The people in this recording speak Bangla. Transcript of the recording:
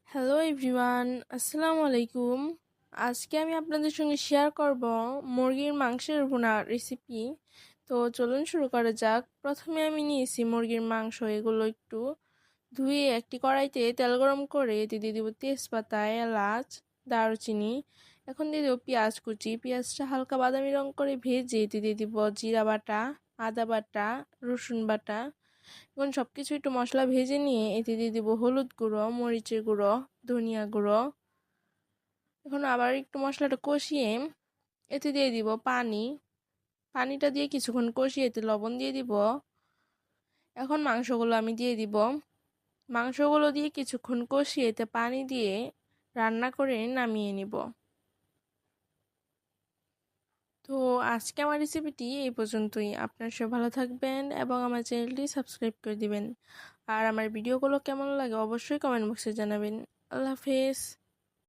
হ্যালো এভরিওয়ান, আসসালামু আলাইকুম। আজকে আমি আপনাদের সঙ্গে শেয়ার করব মুরগির মাংসের ভুনা রেসিপি। তো চলুন শুরু করা যাক। প্রথমে আমি নিয়েছি মুরগির মাংস, এগুলো একটু ধুয়ে একটি কড়াইতে তেল গরম করে এতে দিয়ে দেবো তেজপাতা, এলাচ, দারুচিনি। এখন দিয়ে দেবো পেঁয়াজ কুচি। পেঁয়াজটা হালকা বাদামি রং করে ভেজে এতে দিয়ে দিব জিরা বাটা, আদা বাটা, রসুন বাটা। এখন সব কিছু একটু মশলা ভেজে নিয়ে এতে দিয়ে দিব হলুদ গুঁড়ো, মরিচের গুঁড়ো, ধনিয়া গুঁড়ো। এখন আবার একটু মশলাটা কষিয়ে এতে দিয়ে দিব পানি। পানিটা দিয়ে কিছুক্ষণ কষিয়ে এতে লবণ দিয়ে দিব। এখন মাংসগুলো আমি দিয়ে দিব। মাংসগুলো দিয়ে কিছুক্ষণ কষিয়ে এতে পানি দিয়ে রান্না করে নামিয়ে নিব। তো আজকে আমার রেসিপিটি এই পর্যন্তই। আপনার সবাই ভালো থাকবেন এবং আমার চ্যানেলটি সাবস্ক্রাইব করে দিবেন। আর আমার ভিডিওগুলো কেমন লাগে অবশ্যই কমেন্ট বক্সে জানাবেন। আল্লাহ হাফেজ।